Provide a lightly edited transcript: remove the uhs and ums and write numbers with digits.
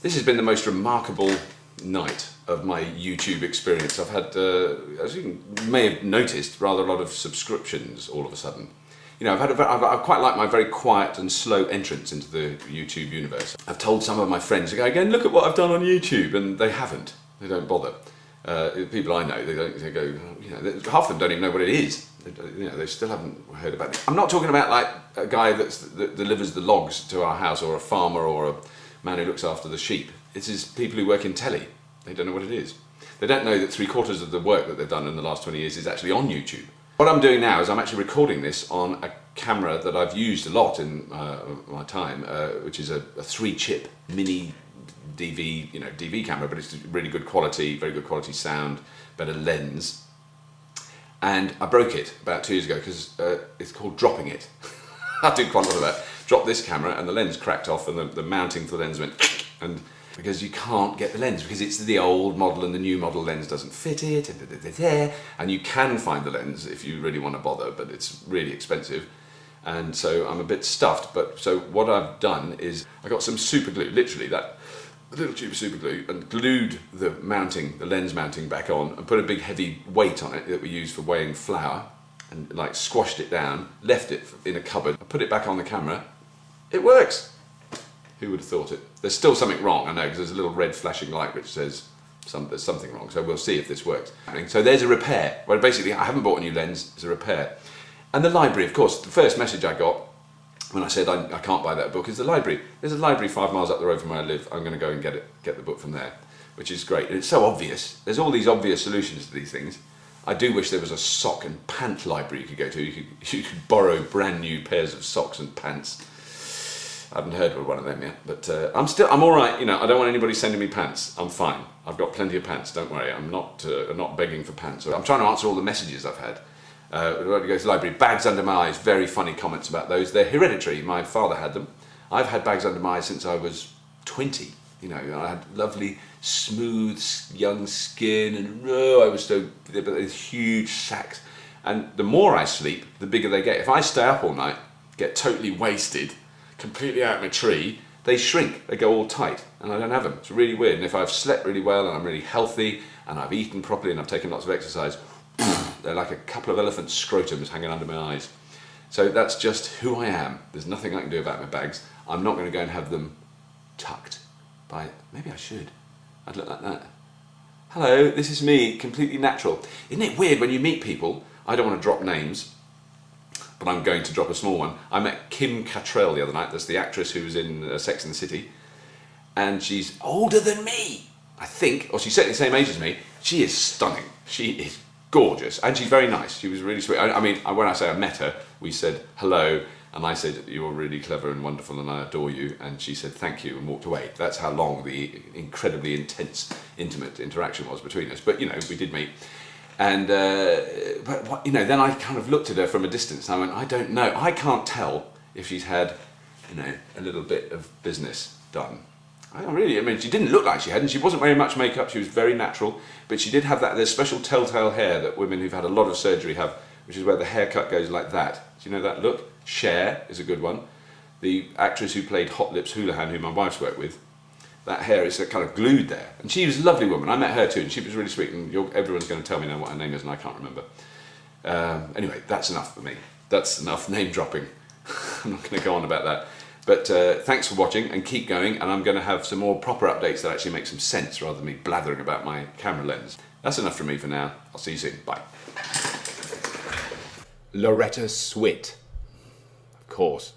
This has been the most remarkable night of my YouTube experience. I've had, as you may have noticed, rather a lot of subscriptions all of a sudden. You know, I've quite liked my very quiet and slow entrance into the YouTube universe. I've told some of my friends, again, look at what I've done on YouTube, and they haven't. They don't bother. People I know, they go, you know, half of them don't even know what it is. You know, they still haven't heard about it. I'm not talking about like a guy that delivers the logs to our house, or a farmer, or a man who looks after the sheep. It is people who work in telly. They don't know what it is. They don't know that 3/4 of the work that they've done in the last 20 years is actually on YouTube. What I'm doing now is I'm actually recording this on a camera that I've used a lot in my time, which is a 3-chip mini DV camera, but it's really good quality, very good quality sound, better lens. And I broke it about 2 years ago because it's called dropping it. I do quite a lot of that. Dropped this camera and the lens cracked off, and the mounting for the lens went, and because you can't get the lens because it's the old model and the new model lens doesn't fit it, and you can find the lens if you really want to bother, but it's really expensive. And so I'm a bit stuffed. But so what I've done is I got some super glue, literally that little tube of super glue, and glued the lens mounting back on, and put a big heavy weight on it that we use for weighing flour, and like squashed it down, left it in a cupboard. I put it back on the camera. It works. Who would have thought it? There's still something wrong, I know, because there's a little red flashing light which says there's something wrong, so we'll see if this works. So there's a repair. Well, basically, I haven't bought a new lens, it's a repair. And the library, of course, the first message I got when I said I can't buy that book is the library. There's a library 5 miles up the road from where I live. I'm going to go and get the book from there, which is great. And it's so obvious. There's all these obvious solutions to these things. I do wish there was a sock and pant library you could go to. You could borrow brand new pairs of socks and pants. I haven't heard of one of them yet, but I'm all right. You know, I don't want anybody sending me pants. I'm fine. I've got plenty of pants. Don't worry. I'm not begging for pants. I'm trying to answer all the messages I've had. Go to the library. Bags under my eyes. Very funny comments about those. They're hereditary. My father had them. I've had bags under my eyes since I was 20. You know, I had lovely, smooth, young skin, and I was so, but these huge sacks. And the more I sleep, the bigger they get. If I stay up all night, get totally wasted, completely out of my tree, they shrink, they go all tight, and I don't have them. It's really weird. And if I've slept really well, and I'm really healthy, and I've eaten properly, and I've taken lots of exercise, they're like a couple of elephant scrotums hanging under my eyes. So that's just who I am. There's nothing I can do about my bags. I'm not going to go and have them tucked by, maybe I should. I'd look like that. Hello, this is me, completely natural. Isn't it weird when you meet people? I don't want to drop names, but I'm going to drop a small one. I met Kim Cattrall the other night. That's the actress who was in Sex and the City. And she's older than me, I think, or she's certainly the same age as me. She is stunning. She is gorgeous, and she's very nice. She was really sweet. I mean, when I say I met her, we said hello, and I said, you're really clever and wonderful, and I adore you, and she said thank you and walked away. That's how long the incredibly intense, intimate interaction was between us. But, you know, we did meet. And, you know, then I kind of looked at her from a distance, and I went, I don't know. I can't tell if she's had, you know, a little bit of business done. I mean, she didn't look like she had, and she wasn't wearing much makeup. She was very natural, but she did have there's special telltale hair that women who've had a lot of surgery have, which is where the haircut goes like that. Do you know that look? Cher is a good one. The actress who played Hot Lips Houlihan, who my wife's worked with, that hair is kind of glued there. And she was a lovely woman. I met her too, and she was really sweet, and everyone's going to tell me now what her name is, and I can't remember. Anyway, that's enough for me. That's enough name dropping. I'm not going to go on about that. But thanks for watching, and keep going, and I'm going to have some more proper updates that actually make some sense rather than me blathering about my camera lens. That's enough from me for now. I'll see you soon. Bye. Loretta Swit. Of course.